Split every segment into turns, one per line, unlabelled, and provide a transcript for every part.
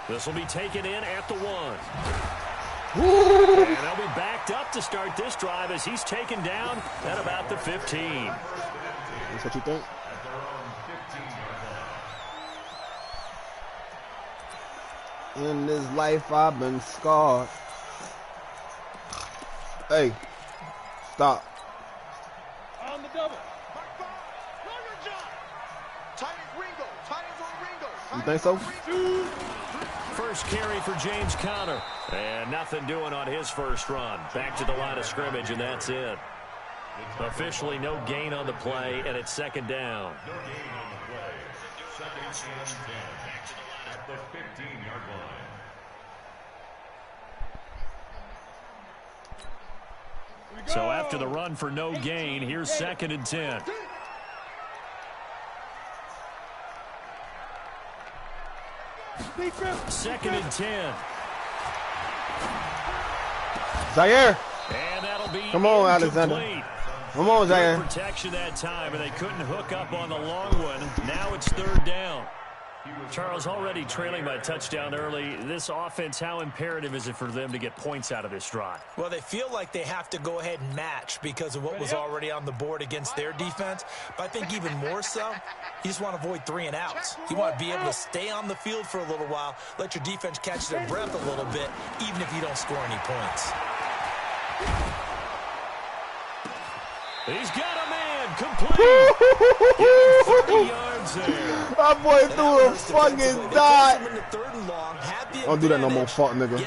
This will be taken in at the 1. And they'll be backed up to start this drive as he's taken down at about the 15.
That's what you think? In this life, I've been scarred. Hey, stop.
On the double.
You think so?
First carry for James Conner. And nothing doing on his first run. Back to the line of scrimmage, and that's it. Officially no gain on the play, and it's second down.
No gain on the play. Second and 10 at the 15-yard line.
So after the run for no gain, here's second and 10. Second and 10.
Zaire.
And that'll be
Come on,
incomplete.
Alexander. Come on, Zaire.
Good protection that time, and they couldn't hook up on the long one. Now it's third down. Charles, already trailing by touchdown early. This offense, how imperative is it for them to get points out of this drive?
Well, they feel like they have to go ahead and match because of what was already on the board against their defense. But I think even more so, you just want to avoid 3 and outs. You want to be able to stay on the field for a little while, let your defense catch their breath a little bit, even if you don't score any points.
He's got a man complete. 30 yards there.
That boy threw a fucking dot. Don't do that no more, fuck nigga.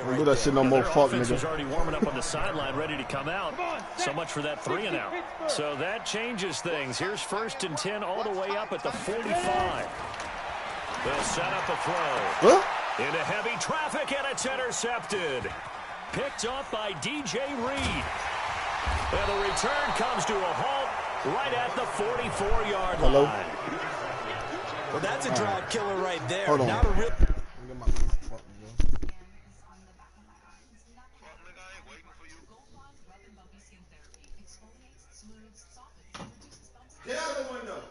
Don't do that shit no more, fuck
Offense was
nigga.
already warming up on the sideline, ready to come out. So much for that 3 and out. So that changes things. Here's first and 10 all the way up at the 45. They'll set up a throw. Into heavy traffic, and it's intercepted. Picked off by DJ Reed. And the return comes to a halt right at the 44-yard line.
Well, that's a drive killer right there.
Hold on.
Not a real...
Get out of the window.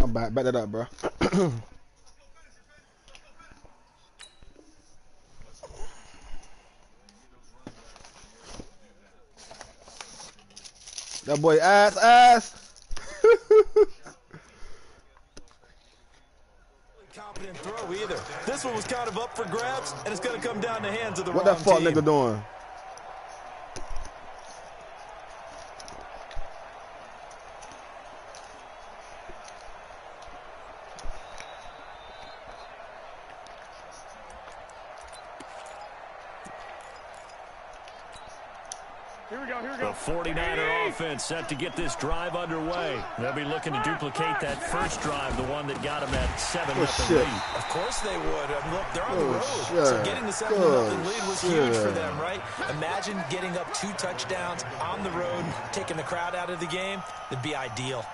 I'm back. Back that up, bro. That boy ass.
Confident throw either. This one was kind of up for grabs, and it's going to come down the hands of the
What
wrong
that fuck
team.
nigga doing?
The 49er offense set to get this drive underway. They'll be looking to duplicate that first drive, the one that got them that 7-0 lead.
Of course they would. I mean, look, they're on the road. So getting the 7-0 lead was huge for them, right? Imagine getting up 2 touchdowns on the road, taking the crowd out of the game. It'd be ideal.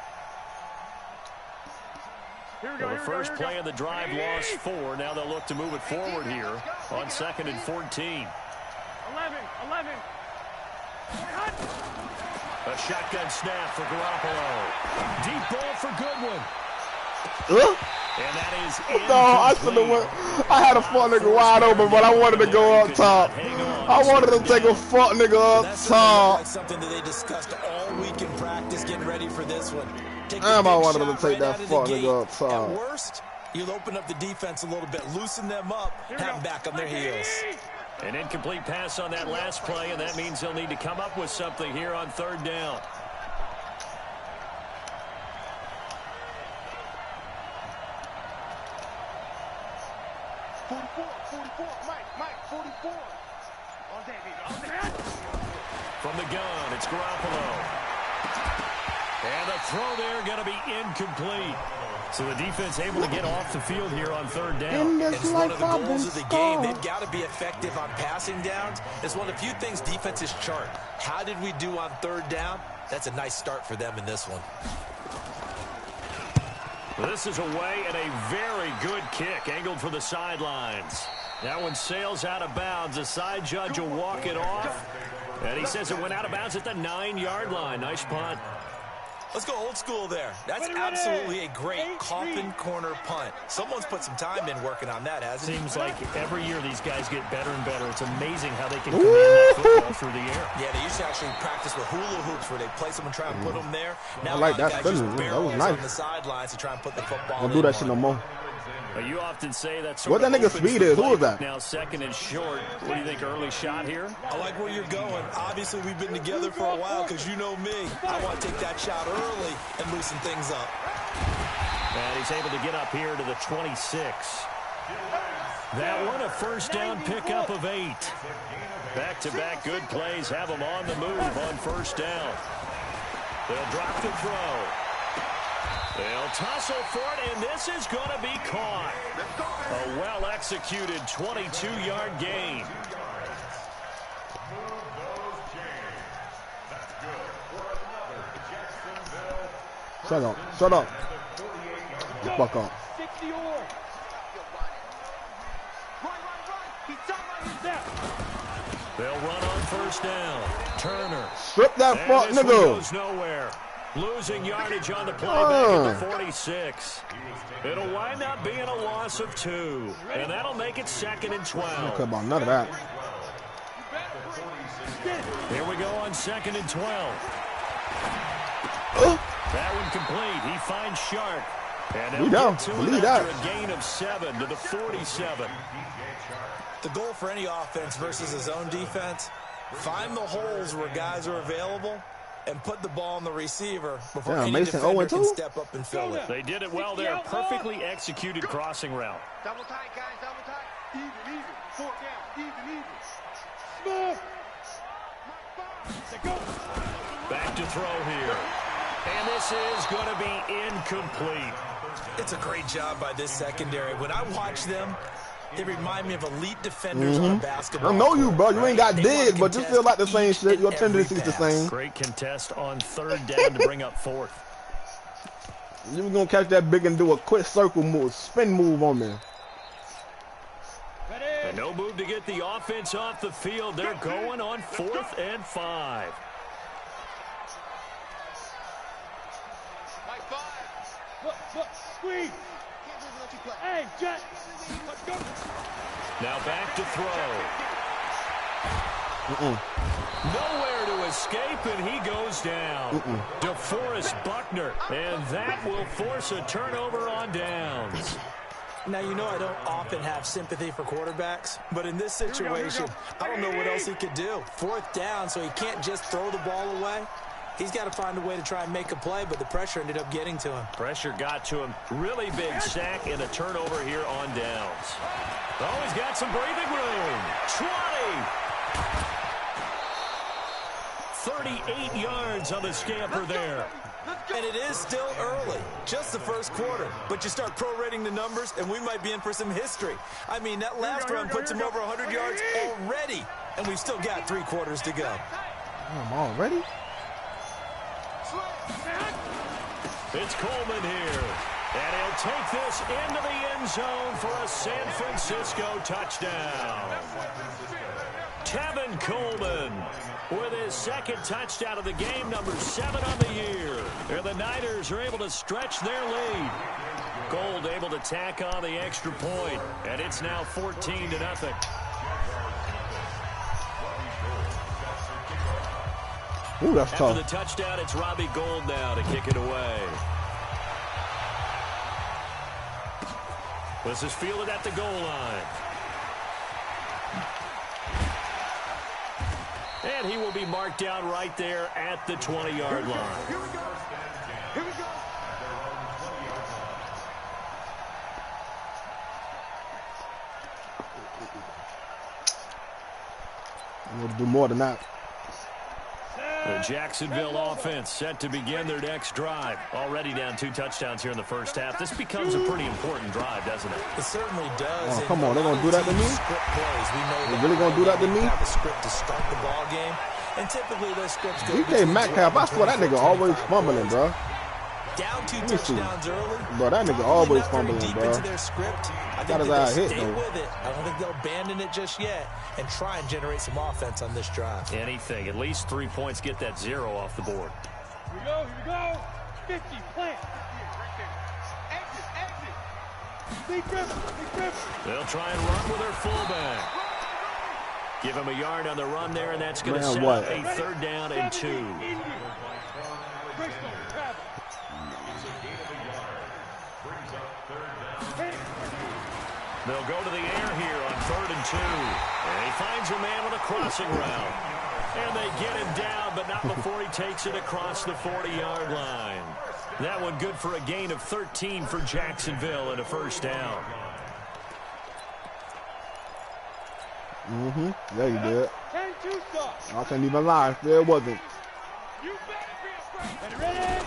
The first play of the drive lost 4. Now they'll look to move it forward here on 2nd and 14.
11.
A shotgun snap for Garoppolo. Deep ball for Goodwin. And that is incomplete.
No, I should have went. I had a fuck nigga wide open, but I wanted to go up top. I wanted to take a fuck nigga up top.
That's something that they discussed all week in practice, getting ready for this one.
Damn, I wanted to take that fuck nigga up top.
At worst, you'll open up the defense a little bit, loosen them up, have them back on their heels.
An incomplete pass on that last play, and that means they'll need to come up with something here on 3rd down. From the gun, it's Garoppolo. And the throw there going to be incomplete. So the defense able to get off the field here on 3rd down.
It's one of the goals of the game. They've got to be effective on passing downs. It's one of the few things defenses chart. How did we do on 3rd down? That's a nice start for them in this one.
This is away and a very good kick angled for the sidelines. That one sails out of bounds. The side judge will walk it off. And he says it went out of bounds at the 9-yard line. Nice punt.
Let's go old school there. That's absolutely a great coffin corner punt. Someone's put some time in working on that, hasn't it?
Seems like every year these guys get better and better. It's amazing how they can command that football through the air.
Yeah, they used to actually practice with hula hoops where they play someone, try and put them there. Now
I like that
guys
finish. That was nice.
on the sidelines to try and put the football
Don't do that shit no more.
You often say that's
what that nigga speed is. Who is that?
Now 2nd and short. What do you think, early shot here?
I like where you're going. Obviously, we've been together for a while because you know me. I want to take that shot early and loosen things up.
And he's able to get up here to the 26. That one a 1st down pickup of 8. Back-to-back good plays have them on the move on 1st down. They'll drop the throw. They'll tussle for it, and this is going to be caught. A well-executed 22-yard gain.
Shut up. Shut up. Fuck up.
They'll run on 1st down. Turner.
Strip that fuck nigga.
Goes nowhere. Losing yardage on the play back at the 46. It'll wind up being a loss of 2. And that'll make it 2nd and 12.
I don't care about none of that.
Here we go on 2nd and 12. That one complete. He finds Sharp. And
we down. Believe that.
A gain of 7 to the 47.
The goal for any offense versus his own defense, find the holes where guys are available and put the ball on the receiver before any
Mason
defender can step up and fill it.
They did it well there. Perfectly executed crossing route.
Double tight, guys, double tight. Even. 4 down, even. Smooth.
Back to throw here. And this is going to be incomplete.
It's a great job by this secondary. When I watch them, they remind me of elite defenders on a basketball
I know you, bro. You ain't got
They
dig, but you feel like the same shit. Your tendency's the same.
Great contest on 3rd down to bring up 4th.
You was gonna catch that big and do a quick circle move, spin move on there.
And no move to get the offense off the field. They're going on 4th and 5.
Squeeze. Hey, Jet. Let's go.
Now back to throw. Nowhere to escape, and he goes down. DeForest Buckner, and that will force a turnover on downs.
Now, you know I don't often have sympathy for quarterbacks, but in this situation, I don't know what else he could do. 4th down, so he can't just throw the ball away. He's got to find a way to try and make a play, but the pressure ended up getting to him.
Pressure got to him. Really big sack and a turnover here on downs. Oh, he's got some breathing room. 20. 38 yards on the scamper there.
And it is still early, just the first quarter. But you start prorating the numbers, and we might be in for some history. I mean, that last run puts him over 100 yards already, and we've still got 3 quarters to go.
Already?
It's Coleman here. And he'll take this into the end zone for a San Francisco touchdown. Tevin Coleman with his second touchdown of the game, number 7 on the year. And the Niners are able to stretch their lead. Gold able to tack on the extra point, and it's now 14-0.
Ooh, that's tough.
After the touchdown, it's Robbie Gould now to kick it away. This is fielded at the goal line. And he will be marked down right there at the 20-yard line.
Here we go. Here we go.
I'm going to do more than that.
The Jacksonville offense set to begin their next drive. Already down 2 touchdowns here in the first half. This becomes a pretty important drive, doesn't it?
It certainly does.
Oh, come on, they're going to do that to me? They really going to do that to me?
Have a script to start the ball game, and typically those scripts go
DK Metcalf, I swear that nigga always fumbling, bro.
Down 2 touchdowns early.
Bro, that nigga always fumbling,
deep
bro.
into their script. I
Got
think
his
they'll
eye hit,
stay
though.
with it. I don't think they'll abandon it just yet and try and generate some offense on this drive.
Anything. At least 3 points. Get that 0 off the board.
Here we go. Here we go. 50. Plant. Right there. Exit. Exit. Big grip.
They'll try and run with their fullback. Give him a yard on the run there, and that's going to set up a 3rd down and 2. They'll go to the air here on 3rd and 2. And he finds a man with a crossing route. And they get him down, but not before he takes it across the 40-yard line. That one good for a gain of 13 for Jacksonville and a 1st down.
Yeah, you did. I can't even lie. There wasn't.
You better be afraid. Ready?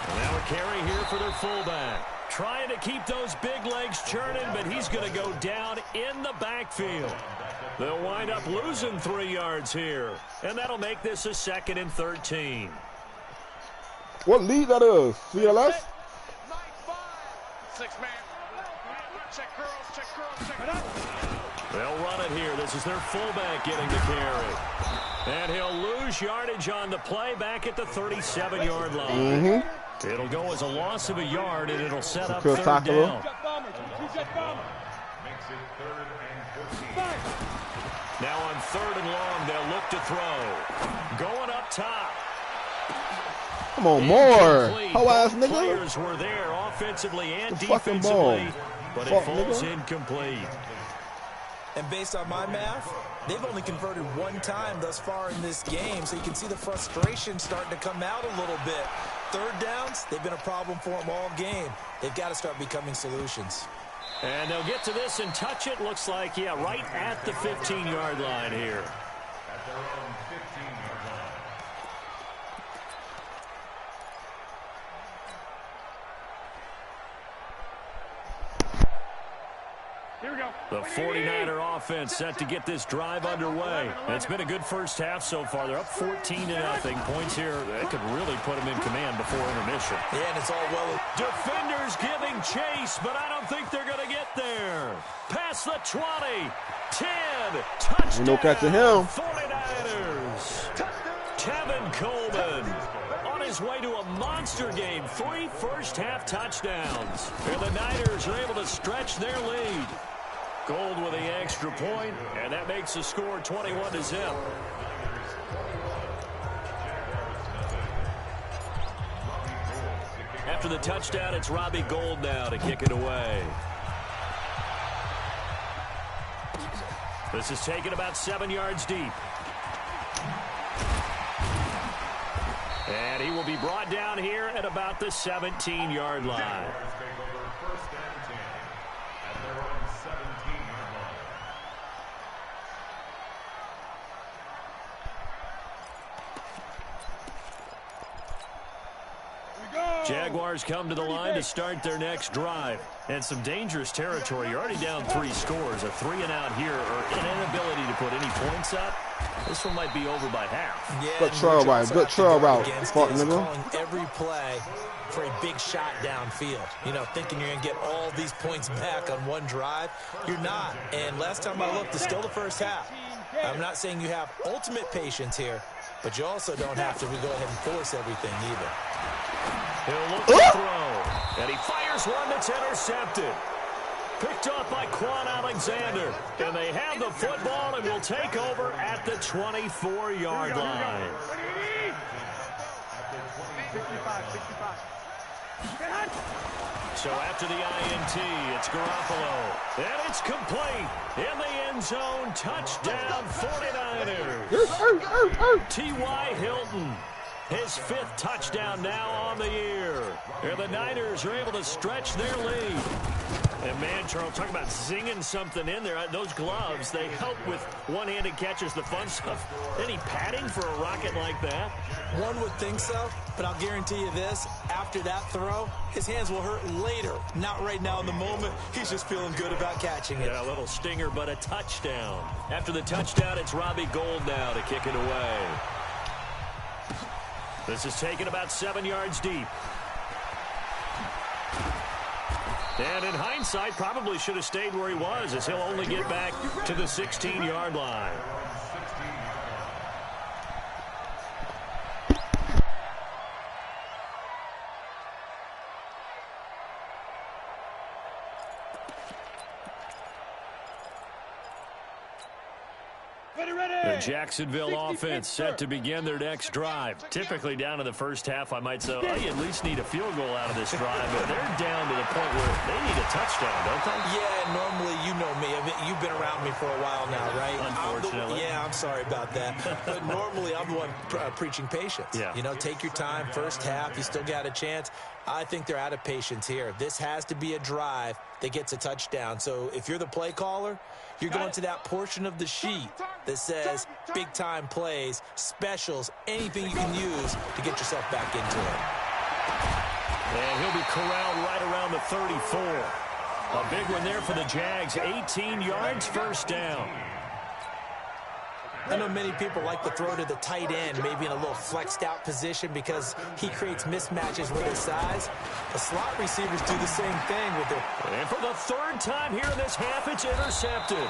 And now a carry here for their fullback. Trying to keep those big legs churning, but he's going to go down in the backfield. They'll wind up losing 3 yards here, and that'll make this a 2nd and 13.
What league that is? CLS?
6 man. Check girls.
They'll run it here. This is their fullback getting the carry. And he'll lose yardage on the play back at the 37-yard line. It'll go as a loss of a yard, and it'll set up 3rd down. Now on 3rd and long, they'll look to throw. Going up top.
Come on, more. Hoe-ass nigga.
Players were there offensively and
the fucking ball.
defensively, but
Fuck,
it falls
nigga.
incomplete.
And based on my math, they've only converted 1 time thus far in this game, so you can see the frustration starting to come out a little bit. 3rd downs, they've been a problem for them all game. They've got to start becoming solutions.
And they'll get to this and touch it. Looks like, yeah, right at the 15-yard line here.
At their own 15-yard line.
Here we go.
The 49er offense set to get this drive underway. It's been a good first half so far. They're up 14-0. Points here that could really put them in command before intermission.
Yeah, and it's all well.
Defenders giving chase, but I don't think they're going to get there. Past the 20, 10, touchdown.
Ain't no catching him.
49ers. Tevin Coleman on his way to a monster game. 3 first-half touchdowns. And the Niners are able to stretch their lead. Gold with the extra point, and that makes the score 21-0. After the touchdown, it's Robbie Gould now to kick it away. This is taken about 7 yards deep. And he will be brought down here at about the 17-yard line. Jaguars come to the line to start their next drive. And some dangerous territory. You're already down 3 scores. A 3-and-out here or an inability to put any points up. This one might be over by half.
Yeah,
good trail route. Good trail route. Fuck, nigga.
Calling every play for a big shot downfield. You know, thinking you're going to get all these points back on one drive. You're not. And last time I looked, it's still the first half. I'm not saying you have ultimate patience here, but you also don't have to go ahead and force everything either.
He'll look to throw, and he fires one that's intercepted. Picked up by Quan Alexander, and they have the football and will take over at the 24-yard line.
65.
So after the INT, it's Garoppolo, and it's complete in the end zone. Touchdown, 49ers. T.Y. Hilton, his 5th touchdown now on the year. And the Niners are able to stretch their lead. And, man, Charles, talk about zinging something in there. Those gloves, they help with one-handed catches, the fun stuff. Any padding for a rocket like that?
One would think so, but I'll guarantee you this. After that throw, his hands will hurt later. Not right now in the moment. He's just feeling good about catching it.
Yeah, a little stinger, but a touchdown. After the touchdown, it's Robbie Gould now to kick it away. This is taken about 7 yards deep. And in hindsight, probably should have stayed where he was, as he'll only get back to the 16-yard line. The Jacksonville offense set to begin their next drive. Typically down to the first half, I might say, oh, you at least need a field goal out of this drive. But they're down to the point where they need a touchdown, don't they?
Yeah, normally, you know me. I mean, you've been around me for a while now, right?
Unfortunately.
I'm sorry about that. But normally, I'm the one preaching patience.
Yeah.
You know, take your time. First half, you still got a chance. I think they're out of patience here. This has to be a drive that gets a touchdown. So if you're the play caller, you're going to that portion of the sheet that says big-time plays, specials, anything you can use to get yourself back into it.
And he'll be corralled right around the 34. A big one there for the Jags. 18 yards, first down.
I know many people like to throw to the tight end, maybe in a little flexed out position because he creates mismatches with his size. The slot receivers do the same thing with it.
And for the 3rd time here in this half, it's intercepted.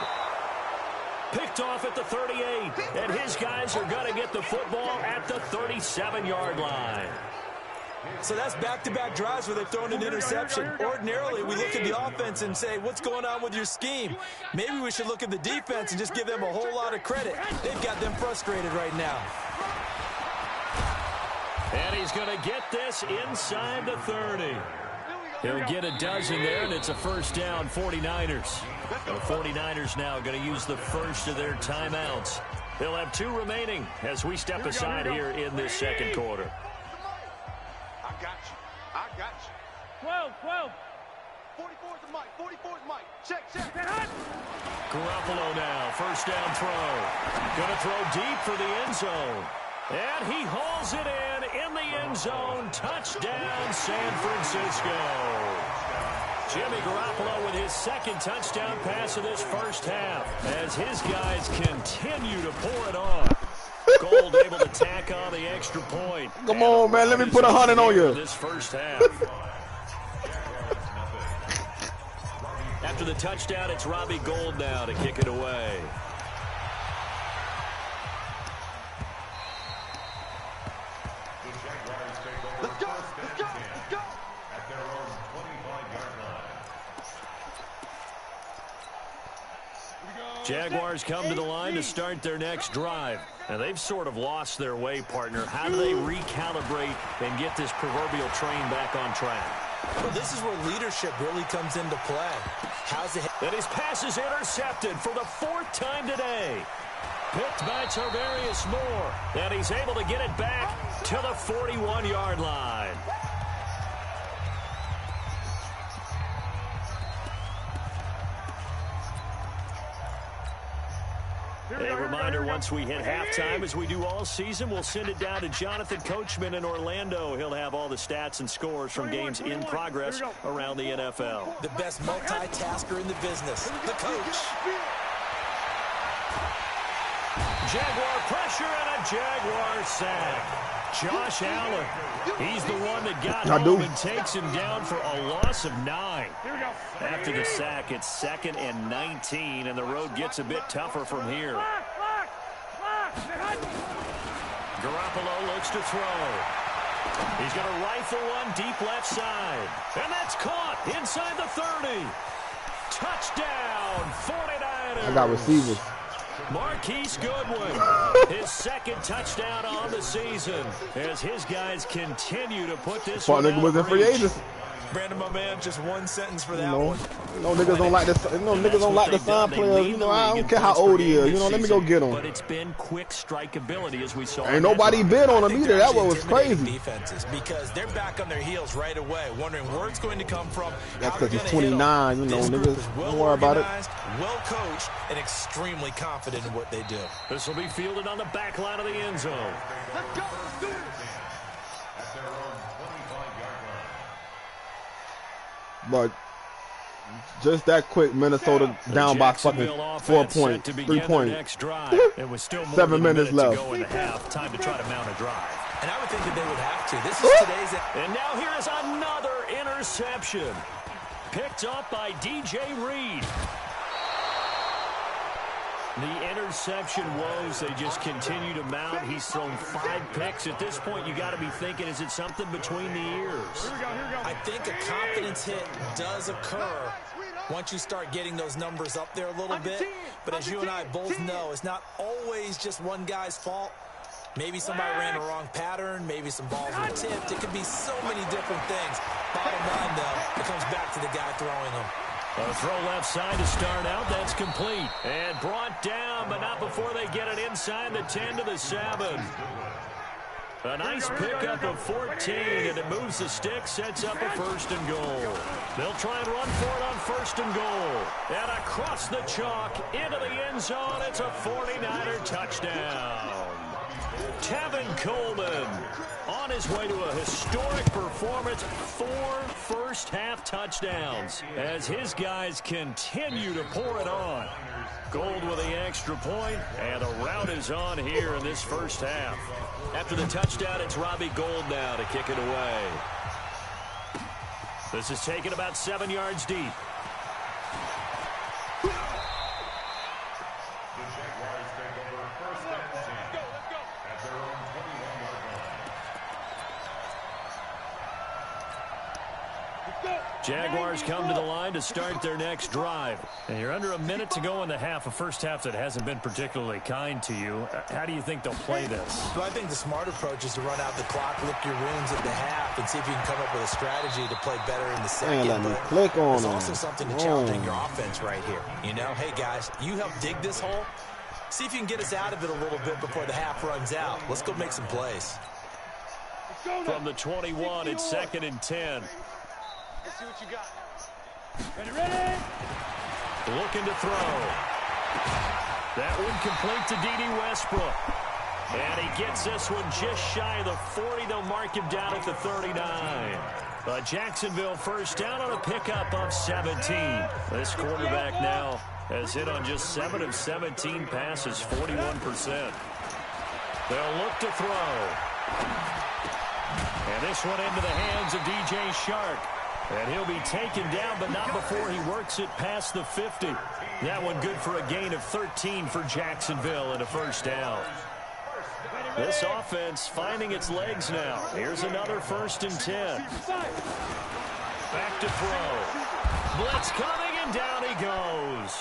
Picked off at the 38, and his guys are going to get the football at the 37-yard line.
So that's back-to-back drives where they've thrown an interception. Ordinarily, we look at the offense and say, what's going on with your scheme? Maybe we should look at the defense and just give them a whole lot of credit. They've got them frustrated right now.
And he's going to get this inside the 30. He'll get a dozen there, and it's a first down, 49ers. The 49ers now going to use the first of their timeouts. They'll have 2 remaining as we step aside here in this second quarter.
I got you. 12. 44's the mic. 44's mic. Check.
Garoppolo now, first down throw. Going to throw deep for the end zone. And he hauls it in the end zone. Touchdown, San Francisco. Jimmy Garoppolo with his 2nd touchdown pass of this first half as his guys continue to pour it on. Gold able to tack on the extra point.
Come on, man. Let me put 100 on you.
This first half. After the touchdown, it's Robbie Gould now to kick it away.
Let's go.
At their own 25-yard line.
Jaguars come to the line to start their next drive. And they've sort of lost their way, partner. How do they recalibrate and get this proverbial train back on track?
Well, this is where leadership really comes into play.
And his pass is intercepted for the 4th time today. Picked by Tarvarius Moore. And he's able to get it back to the 41-yard line. A reminder, once we hit halftime, as we do all season, we'll send it down to Jonathan Coachman in Orlando. He'll have all the stats and scores from games in progress around the NFL.
The best multitasker in the business, the coach.
Jaguar pressure and a Jaguar sack. Josh Allen, he's the one that got home and takes him down for a loss of 9. After the sack, it's 2nd and 19, and the road gets a bit tougher from here. Garoppolo looks to throw. He's going to rifle one deep left side. And that's caught inside the 30. Touchdown, 49ers.
I got receivers.
Marquise Goodwin, his 2nd touchdown on the season, as his guys continue to put this one
nigga was in free agency.
Brandon, my man, just one sentence for that one.
Niggas don't like this. Niggas don't like the sign players. I don't care how old he is. Let me go get him.
But it's been quick strikeability, as we saw.
Ain't nobody bid on him either. That one was crazy.
Defenses, because they're back on their heels right away, wondering where it's going to come from.
That's because he's 29. Niggas, don't worry about it.
Well coached and extremely confident in what they do.
This will be fielded on the back line of the end zone.
Let's go. Let's do this.
But just that quick, Minnesota down by fucking 4 points, 3 points.
It was still more
7 minutes left.
To go in the half. Time to try to mount a drive.
And I would think that they would have to. This is today's.
And now here is another interception. Picked up by DJ Reed. The interception woes, they just continue to mount. He's thrown 5 picks. At this point, you got to be thinking, is it something between the ears?
I think a confidence hit does occur once you start getting those numbers up there a little bit. But as you and I both know, it's not always just one guy's fault. Maybe somebody ran the wrong pattern. Maybe some balls were tipped. It could be so many different things. Bottom line, though, it comes back to the guy throwing them.
A throw left side to start out. That's complete. And brought down, but not before they get it inside the 10 to the 7. A nice pickup of 14, and it moves the stick, sets up a 1st and goal. They'll try and run for it on 1st and goal. And across the chalk, into the end zone, it's a 49er touchdown. Tevin Coleman on his way to a historic performance, 4 first-half touchdowns as his guys continue to pour it on. Gold with the extra point, and the rout is on here in this first half. After the touchdown, it's Robbie Gould now to kick it away. This is taken about 7 yards deep. Jaguars come to the line to start their next drive. And you're under a minute to go in the half, a first half that hasn't been particularly kind to you. How do you think they'll play this?
Well, I think the smart approach is to run out the clock, lick your wounds at the half, and see if you can come up with a strategy to play better in the second. There's also something to challenging your offense right here. Hey, guys, you help dig this hole. See if you can get us out of it a little bit before the half runs out. Let's go make some plays.
From the 21, it's 2nd and 10.
Let's see what you got. Ready?
Looking to throw. That one complete to D.D. Westbrook. And he gets this one just shy of the 40. They'll mark him down at the 39. Jacksonville first down on a pickup of 17. This quarterback now has hit on just 7 of 17 passes, 41%. They'll look to throw. And this one into the hands of D.J. Shark. And he'll be taken down, but not before he works it past the 50. That one good for a gain of 13 for Jacksonville and a first down. This offense finding its legs now. Here's another 1st and 10. Back to throw. Blitz coming, and down he goes.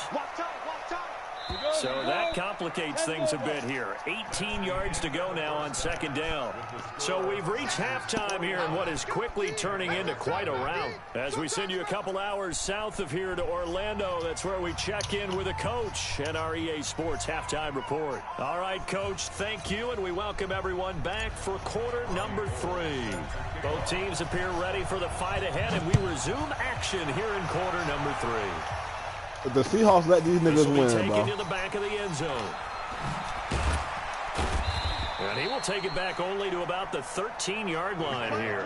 So that complicates things a bit here. 18 yards to go now on 2nd down. So we've reached halftime here in what is quickly turning into quite a rout. As we send you a couple hours south of here to Orlando, that's where we check in with a coach and our EA Sports halftime report. All right, Coach, thank you, and we welcome everyone back for quarter number 3. Both teams appear ready for the fight ahead, and we resume action here in quarter number 3.
The Seahawks let these niggas win, bro.
To the back of the end zone. And he will take it back only to about the 13-yard line here.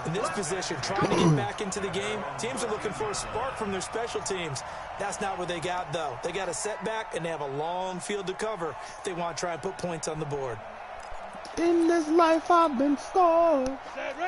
In this position, trying to get back into the game, teams are looking for a spark from their special teams. That's not what they got, though. They got a setback, and they have a long field to cover if they want to try and put points on the board.
In this life I've been scarred.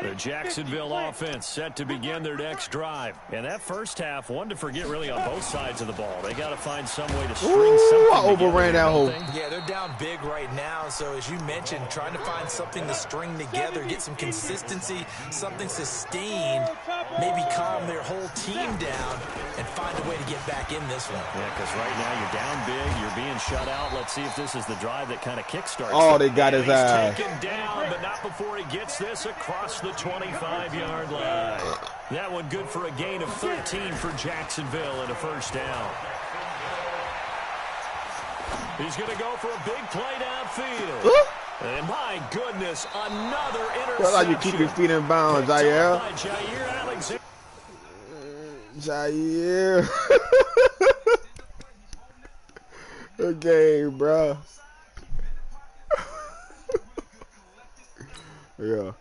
The Jacksonville offense set to begin their next drive. And that first half, one to forget really on both sides of the ball. They got to find some way to string something
I overran that hole.
Yeah, they're down big right now. So as you mentioned, trying to find something to string together, get some consistency, something sustained, maybe calm their whole team down and find a way to get back in this one.
Yeah, because right now you're down big, you're being shut out. Let's see if this is the drive that kind of kickstarts.
Oh, they got his ass.
Down, but not before he gets this across the 25-yard line. That one good for a gain of 13 for Jacksonville and a first down. He's going to go for a big play downfield. And my goodness, another interception.
That's how you keep your feet in bounds, Jair. Jair. Good game, bro. Yeah.